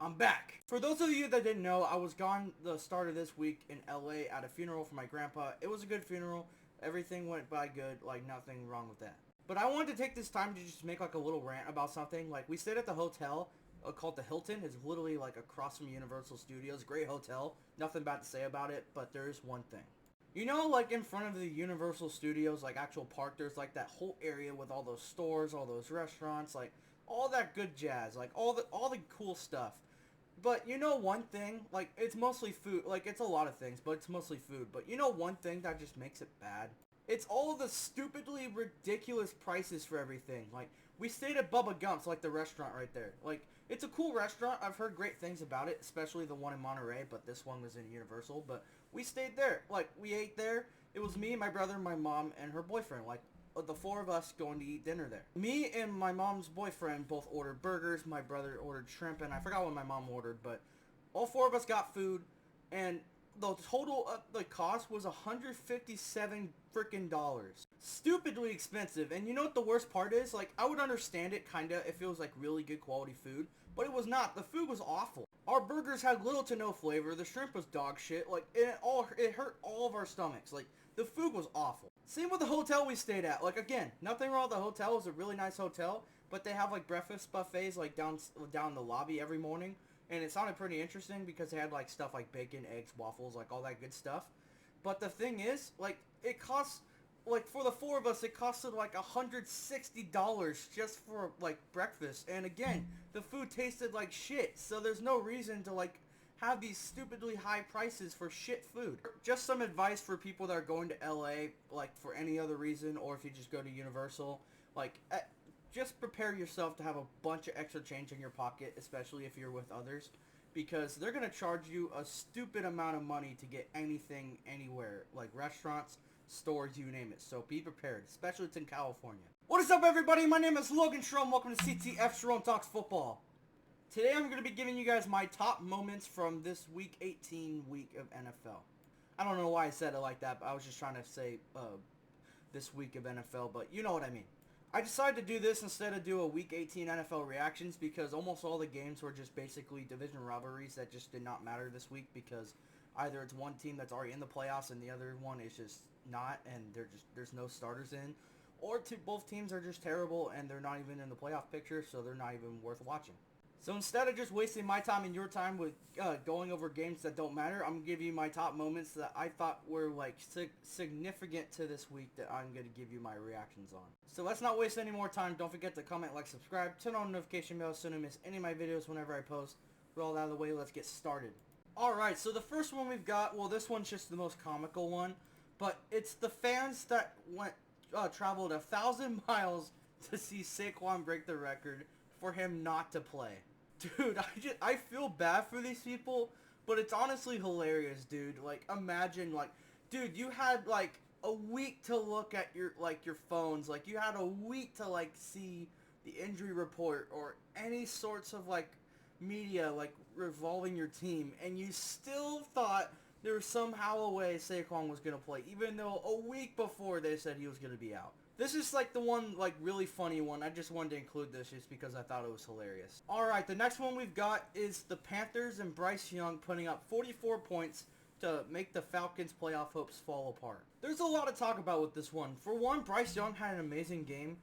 I'm back. For those of you that didn't know, I was gone the start of this week in LA at a funeral for my grandpa. It was a good funeral. Everything went by good, like nothing wrong with that. But I wanted to take this time to just make like a little rant about something. Like we stayed at the hotel called the Hilton. It's literally like across from Universal Studios. Great hotel. Nothing bad to say about it, but there is one thing. You know, like in front of the Universal Studios, like actual park, there's like that whole area with all those stores, all those restaurants, like all that good jazz, like all the cool stuff. But you know one thing, like it's mostly food, like it's a lot of things, but it's mostly food. But you know one thing that just makes it bad? It's all the stupidly ridiculous prices for everything. Like we stayed at Bubba Gump's, like the restaurant right there. Like it's a cool restaurant. I've heard great things about it, especially the one in Monterey, but this one was in Universal. But we stayed there. Like we ate there. It was me, my brother, my mom, and her boyfriend. Like the four of us going to eat dinner there. Me and my mom's boyfriend both ordered burgers. My brother ordered shrimp, and I forgot what my mom ordered, but all four of us got food, and the total of the cost was $157 freaking dollars. Stupidly expensive. And you know what the worst part is? Like I would understand it kinda if it was like really good quality food, but it was not. The food was awful. Our burgers had little to no flavor. The shrimp was dog shit. Like it hurt all of our stomachs. Like the food was awful. Same with the hotel we stayed at. Like again, nothing wrong with the hotel. It was a really nice hotel, but they have like breakfast buffets like down in the lobby every morning, and it sounded pretty interesting because they had like stuff like bacon, eggs, waffles, like all that good stuff. But the thing is, like it costs like for the four of us, it costed like $160 just for like breakfast. And again, the food tasted like shit. So there's no reason to like have these stupidly high prices for shit food. Just some advice for people that are going to LA, like for any other reason, or if you just go to Universal, like just prepare yourself to have a bunch of extra change in your pocket, especially if you're with others, because they're going to charge you a stupid amount of money to get anything anywhere, like restaurants, stores, you name it. So be prepared, especially it's in California. What is up, everybody? My name is Logan Strom. Welcome to CTF Strom Talks Football. Today I'm going to be giving you guys my top moments from this Week 18 week of NFL. I don't know why I said it like that, but I was just trying to say this week of NFL, but you know what I mean. I decided to do this instead of do a Week 18 NFL reactions because almost all the games were just basically division rivalries that just did not matter this week because either it's one team that's already in the playoffs and the other one is just not, and there's no starters in, or both teams are just terrible and they're not even in the playoff picture, so they're not even worth watching. So instead of just wasting my time and your time with going over games that don't matter, I'm going to give you my top moments that I thought were like significant to this week that I'm going to give you my reactions on. So let's not waste any more time. Don't forget to comment, like, subscribe, turn on notification bells so you don't miss any of my videos whenever I post. With all that out of the way, let's get started. Alright, so the first one we've got, well, this one's just the most comical one, but it's the fans that traveled 1,000 miles to see Saquon break the record for him not to play. Dude, I feel bad for these people, but it's honestly hilarious, dude. Like, imagine, like, dude, you had, like, a week to look at your phones. Like, you had a week to, like, see the injury report or any sorts of, like, media, like, revolving your team, and you still thought there was somehow a way Saquon was going to play, even though a week before they said he was going to be out. This is like the one, like, really funny one. I just wanted to include this just because I thought it was hilarious. Alright, the next one we've got is the Panthers and Bryce Young putting up 44 points to make the Falcons' playoff hopes fall apart. There's a lot to talk about with this one. For one, Bryce Young had an amazing game.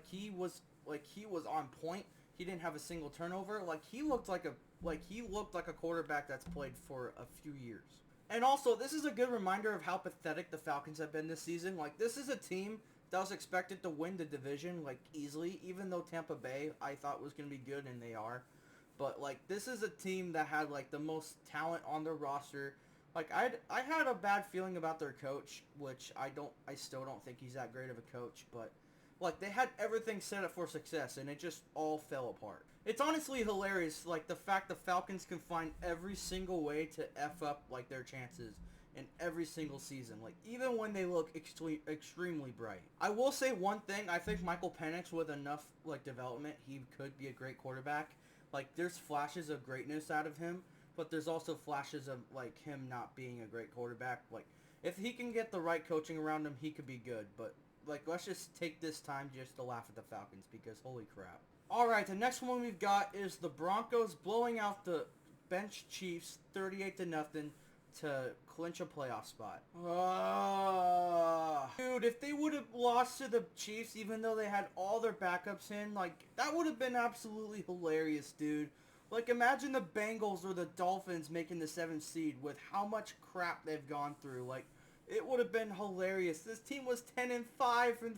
He was on point. He didn't have a single turnover. He looked like a quarterback that's played for a few years. And also, this is a good reminder of how pathetic the Falcons have been this season. This is a team that was expected to win the division, easily, even though Tampa Bay, I thought, was going to be good, and they are. But, this is a team that had, the most talent on their roster. I had a bad feeling about their coach, which I still don't think he's that great of a coach, but, they had everything set up for success, and it just all fell apart. It's honestly hilarious, the fact the Falcons can find every single way to F up, their chances in every single season, even when they look extremely bright. I will say one thing, I think Michael Penix, with enough, development, he could be a great quarterback. There's flashes of greatness out of him, but there's also flashes of, him not being a great quarterback. If he can get the right coaching around him, he could be good, but, let's just take this time just to laugh at the Falcons, because holy crap. Alright, the next one we've got is the Broncos blowing out the benched Chiefs 38-0 to clinch a playoff spot. Dude, if they would have lost to the Chiefs even though they had all their backups in, like, that would have been absolutely hilarious, dude. Like, imagine the Bengals or the Dolphins making the 7th seed with how much crap they've gone through. Like, it would have been hilarious. This team was 10-5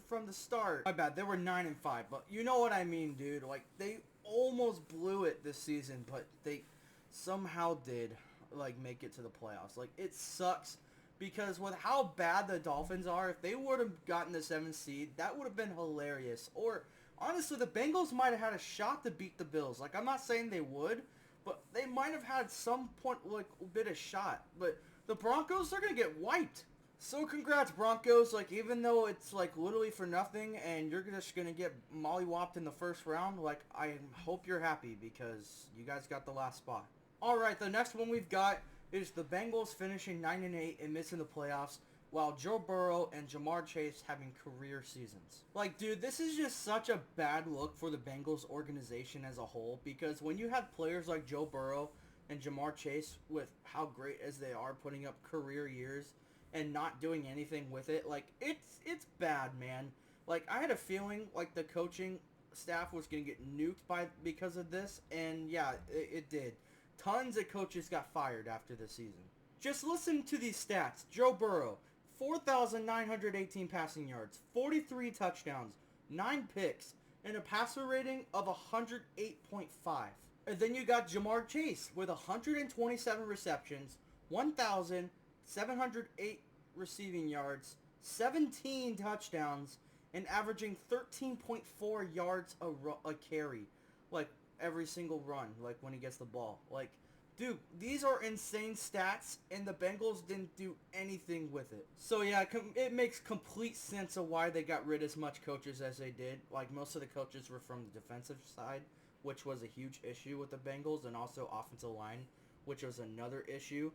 from the start. My bad, they were 9-5, but you know what I mean, dude. Like, they almost blew it this season, but they somehow did, like, make it to the playoffs. Like, it sucks because with how bad the Dolphins are, if they would have gotten the 7th seed, that would have been hilarious. Or honestly, the Bengals might have had a shot to beat the Bills. Like, I'm not saying they would, but they might have had some point, like, a bit of shot. But the Broncos, they're going to get wiped. So congrats, Broncos. Like, even though it's, like, literally for nothing and you're just going to get mollywopped in the first round, like, I hope you're happy because you guys got the last spot. Alright, the next one we've got is the Bengals finishing 9-8 and missing the playoffs, while Joe Burrow and Ja'Marr Chase having career seasons. Like, dude, this is just such a bad look for the Bengals organization as a whole, because when you have players like Joe Burrow and Ja'Marr Chase with how great as they are putting up career years and not doing anything with it, like, it's bad, man. Like, I had a feeling like the coaching staff was going to get nuked because of this, and yeah, it did. Tons of coaches got fired after the season. Just listen to these stats. Joe Burrow, 4,918 passing yards, 43 touchdowns, 9 picks, and a passer rating of 108.5. And then you got Ja'Marr Chase with 127 receptions, 1,708 receiving yards, 17 touchdowns, and averaging 13.4 yards a carry. Like, every single run, like, when he gets the ball. Like, dude, these are insane stats, and the Bengals didn't do anything with it. So, yeah, it makes complete sense of why they got rid of as much coaches as they did. Like, most of the coaches were from the defensive side, which was a huge issue with the Bengals, and also offensive line, which was another issue.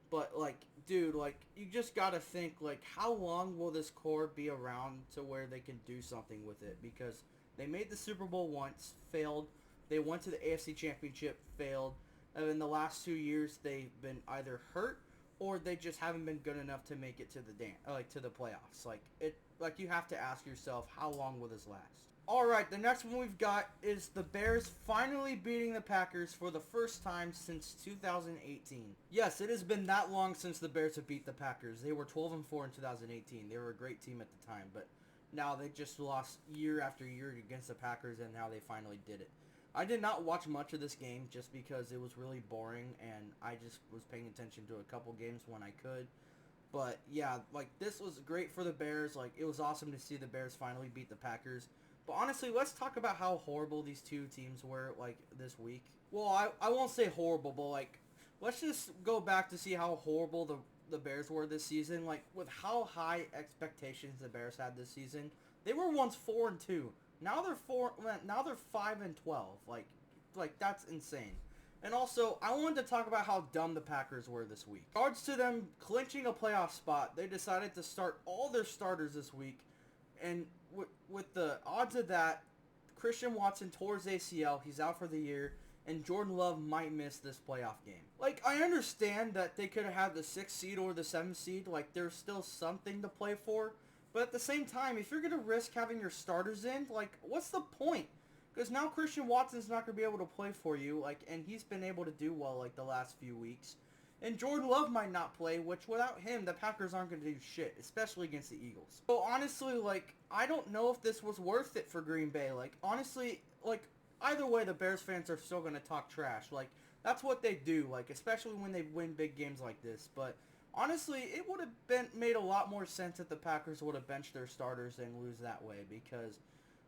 But, like, dude, like, you just gotta think, like, how long will this core be around to where they can do something with it? Because they made the Super Bowl once, failed. They went to the AFC Championship, failed. And in the last 2 years, they've been either hurt or they just haven't been good enough to make it to the playoffs. Like you have to ask yourself, how long will this last? All right, the next one we've got is the Bears finally beating the Packers for the first time since 2018. Yes, it has been that long since the Bears have beat the Packers. They were 12-4 in 2018. They were a great team at the time, but now they just lost year after year against the Packers, and now they finally did it. I did not watch much of this game just because it was really boring, and I just was paying attention to a couple games when I could. But yeah, like, this was great for the Bears. Like, it was awesome to see the Bears finally beat the Packers. But honestly, let's talk about how horrible these two teams were, like, this week. Well, I won't say horrible, but, like, let's just go back to see how horrible the Bears were this season. Like, with how high expectations the Bears had this season, they were once 4-2. Now they're 5-12. Like that's insane. And also, I wanted to talk about how dumb the Packers were this week. In regards to them clinching a playoff spot, they decided to start all their starters this week, and with the odds of that, Christian Watson tore his ACL. He's out for the year, and Jordan Love might miss this playoff game. Like, I understand that they could have had the 6th seed or the 7th seed. Like, there's still something to play for. But at the same time, if you're going to risk having your starters in, like, what's the point? Because now Christian Watson's not going to be able to play for you, like, and he's been able to do well, like, the last few weeks. And Jordan Love might not play, which without him, the Packers aren't going to do shit, especially against the Eagles. So honestly, like, I don't know if this was worth it for Green Bay. Like, honestly, like, either way, the Bears fans are still going to talk trash. Like, that's what they do, like, especially when they win big games like this. But honestly, it would have made a lot more sense if the Packers would have benched their starters and lose that way, because,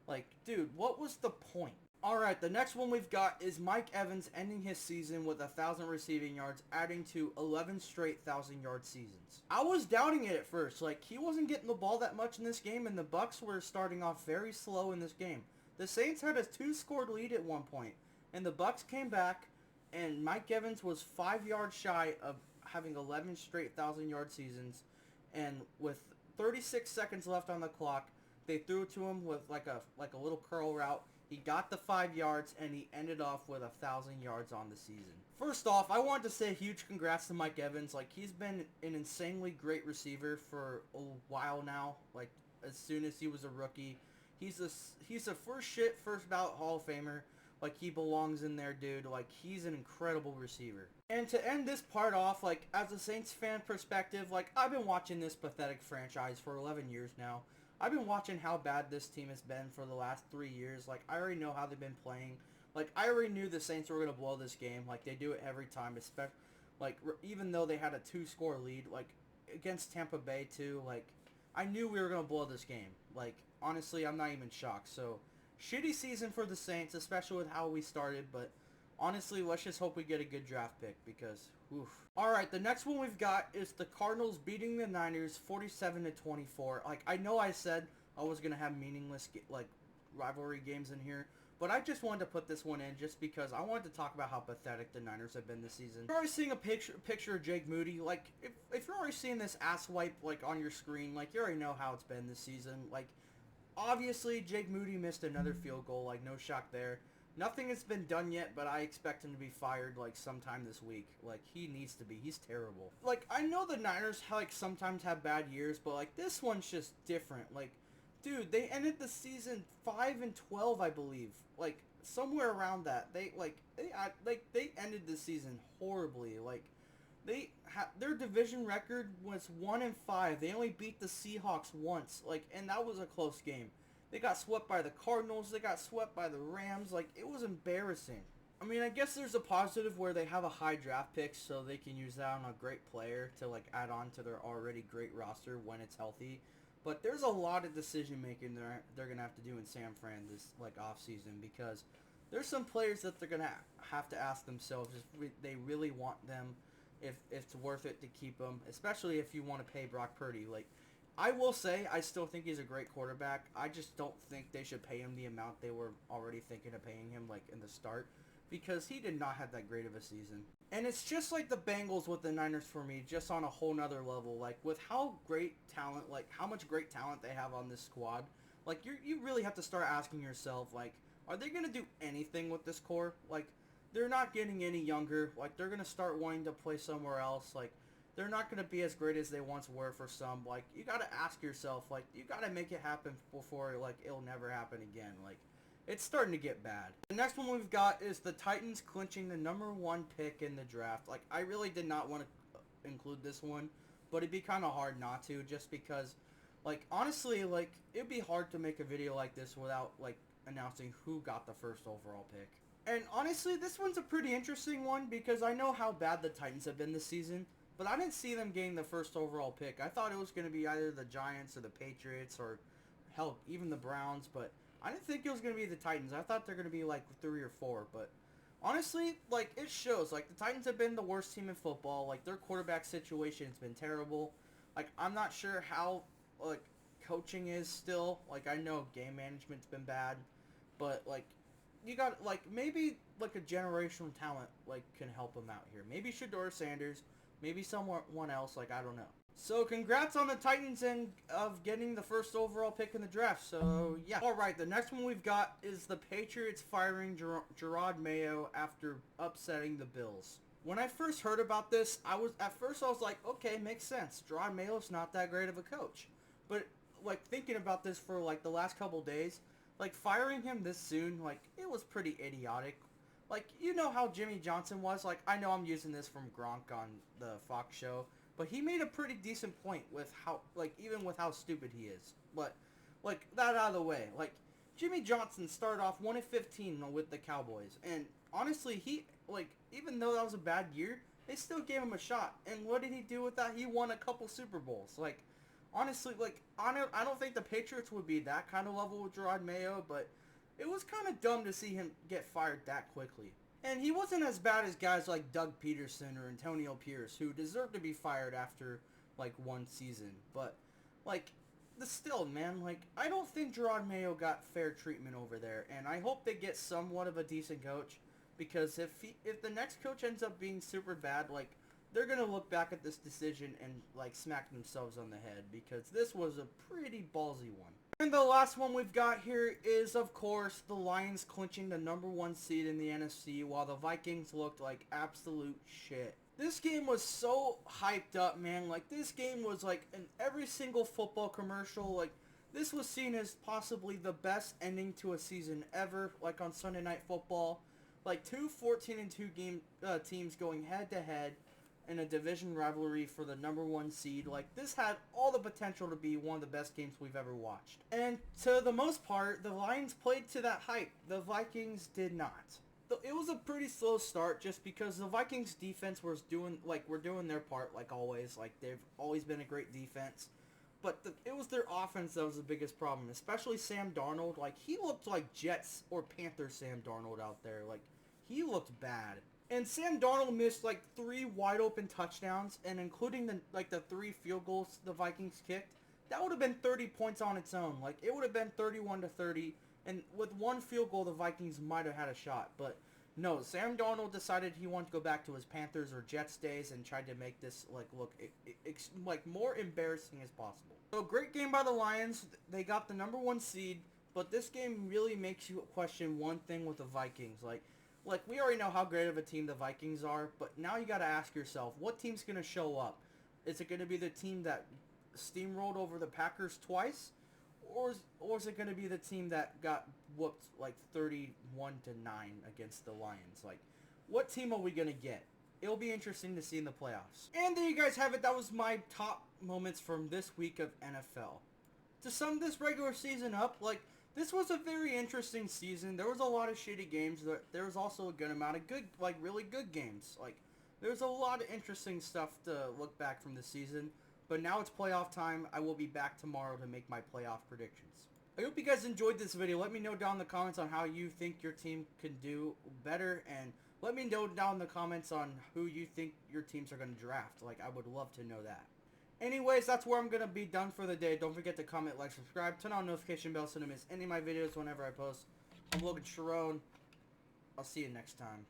like, dude, what was the point? Alright, the next one we've got is Mike Evans ending his season with 1,000 receiving yards, adding to 11 straight 1,000-yard seasons. I was doubting it at first. Like, he wasn't getting the ball that much in this game, and the Bucs were starting off very slow in this game. The Saints had a 2-score lead at one point, and the Bucs came back, and Mike Evans was 5 yards shy of having 11 straight 1,000-yard seasons, and with 36 seconds left on the clock, they threw it to him with like a little curl route, He got the 5 yards, and he ended off with 1,000 yards on the season. First off, I want to say a huge congrats to Mike Evans. Like, he's been an insanely great receiver for a while now. Like, as soon as he was a rookie. He's a first ballot Hall of Famer. Like, he belongs in there, dude. Like, he's an incredible receiver. And to end this part off, like, as a Saints fan perspective, like, I've been watching this pathetic franchise for 11 years now. I've been watching how bad this team has been for the last 3 years. Like, I already know how they've been playing. Like, I already knew the Saints were going to blow this game. Like, they do it every time. Like, even though they had a 2-score lead, like, against Tampa Bay, too, like, I knew we were going to blow this game. Like, honestly, I'm not even shocked. So, shitty season for the Saints, especially with how we started, but honestly, let's just hope we get a good draft pick because, oof. Alright, the next one we've got is the Cardinals beating the Niners 47-24. Like, I know I said I was going to have meaningless, like, rivalry games in here, but I just wanted to put this one in just because I wanted to talk about how pathetic the Niners have been this season. You're already seeing a picture of Jake Moody. Like, if you're already seeing this ass wipe, like, on your screen, like, you already know how it's been this season. Like, obviously, Jake Moody missed another field goal. Like, no shock there. Nothing has been done yet, but I expect him to be fired, like, sometime this week. Like, he needs to be. He's terrible. Like, I know the Niners, like, sometimes have bad years, but, like, this one's just different. Like, dude, they ended the season 5-12, I believe. Like, somewhere around that. They ended the season horribly. Like, their division record was 1-5. They only beat the Seahawks once. Like, and that was a close game. They got swept by the Cardinals. They got swept by the Rams. Like, it was embarrassing. I mean, I guess there's a positive where they have a high draft pick, so they can use that on a great player to, like, add on to their already great roster when it's healthy. But there's a lot of decision making they're gonna have to do in San Fran this, like, off season, because there's some players that they're gonna have to ask themselves if they really want them, if it's worth it to keep them, especially if you want to pay Brock Purdy. Like, I will say, I still think he's a great quarterback. I just don't think they should pay him the amount they were already thinking of paying him, like, in the start, because he did not have that great of a season. And it's just like the Bengals with the Niners for me, just on a whole nother level. Like, with how great talent, like, how much great talent they have on this squad, like, you really have to start asking yourself, like, are they going to do anything with this core? Like, they're not getting any younger. Like, they're going to start wanting to play somewhere else. Like, they're not going to be as great as they once were for some. Like, you got to ask yourself, like, you got to make it happen before, like, it'll never happen again. Like, it's starting to get bad. The next one we've got is the Titans clinching the #1 pick in the draft. Like, I really did not want to include this one, but it'd be kind of hard not to, just because, like, honestly, like, it'd be hard to make a video like this without, like, announcing who got the first overall pick. And honestly, this one's a pretty interesting one because I know how bad the Titans have been this season, but I didn't see them getting the first overall pick. I thought it was going to be either the Giants or the Patriots or, hell, even the Browns, but I didn't think it was going to be the Titans. I thought they're going to be, like, 3 or 4, but honestly, like, it shows. Like, the Titans have been the worst team in football. Like, their quarterback situation has been terrible. Like, I'm not sure how, like, coaching is still. Like, I know game management's been bad, but, like, you got, like, maybe, like, a generational talent, like, can help them out here. Maybe Shedeur Sanders, maybe someone else, like, I don't know. So, congrats on the Titans and of getting the first overall pick in the draft. So, yeah. Alright, the next one we've got is the Patriots firing Gerard Mayo after upsetting the Bills. When I first heard about this, at first I was like, okay, makes sense. Gerard Mayo's not that great of a coach. But, like, thinking about this for, like, the last couple days, like, firing him this soon, like, it was pretty idiotic. Like, you know how Jimmy Johnson was? Like, I know I'm using this from Gronk on the Fox show, but he made a pretty decent point with how, like, even with how stupid he is. But, like, that out of the way. Like, Jimmy Johnson started off 1-15 with the Cowboys, and honestly, he, like, even though that was a bad year, they still gave him a shot. And what did he do with that? He won a couple Super Bowls. Like, honestly, like, I don't think the Patriots would be that kind of level with Gerard Mayo, but it was kind of dumb to see him get fired that quickly. And he wasn't as bad as guys like Doug Peterson or Antonio Pierce, who deserved to be fired after, like, one season. But, like, still, man, like, I don't think Gerard Mayo got fair treatment over there, and I hope they get somewhat of a decent coach, because if the next coach ends up being super bad, like, they're going to look back at this decision and, like, smack themselves on the head because this was a pretty ballsy one. And the last one we've got here is, of course, the Lions clinching the #1 seed in the NFC while the Vikings looked like absolute shit. This game was so hyped up, man. Like, this game was, like, in every single football commercial. Like, this was seen as possibly the best ending to a season ever, like on Sunday Night Football. Like, two 14-2 teams going head-to-head in a division rivalry for the #1 seed. Like, this had all the potential to be one of the best games we've ever watched. And to the most part, the Lions played to that hype. The Vikings did not. It was a pretty slow start just because the Vikings defense was doing their part like always. Like, they've always been a great defense. But it was their offense that was the biggest problem, especially Sam Darnold. Like, he looked like Jets or Panthers Sam Darnold out there. Like, he looked bad. And Sam Darnold missed like 3 wide open touchdowns, and including the 3 field goals the Vikings kicked, that would have been 30 points on its own. Like, it would have been 31-30, and with 1 field goal the Vikings might have had a shot. But no, Sam Darnold decided he wanted to go back to his Panthers or Jets days and tried to make this look more embarrassing as possible. So great game by the Lions. They got the #1 seed, but this game really makes you question one thing with the Vikings. Like, we already know how great of a team the Vikings are, but now you got to ask yourself, what team's going to show up? Is it going to be the team that steamrolled over the Packers twice? Or is it going to be the team that got whooped like 31-9 against the Lions? Like, what team are we going to get? It'll be interesting to see in the playoffs. And there you guys have it. That was my top moments from this week of NFL. To sum this regular season up, like, this was a very interesting season. There was a lot of shitty games. There was also a good amount of good, like, really good games. Like, there's a lot of interesting stuff to look back from this season. But now it's playoff time. I will be back tomorrow to make my playoff predictions. I hope you guys enjoyed this video. Let me know down in the comments on how you think your team can do better. And let me know down in the comments on who you think your teams are going to draft. Like, I would love to know that. Anyways, that's where I'm going to be done for the day. Don't forget to comment, like, subscribe, turn on notification bell so you don't miss any of my videos whenever I post. I'm Logan Sharon. I'll see you next time.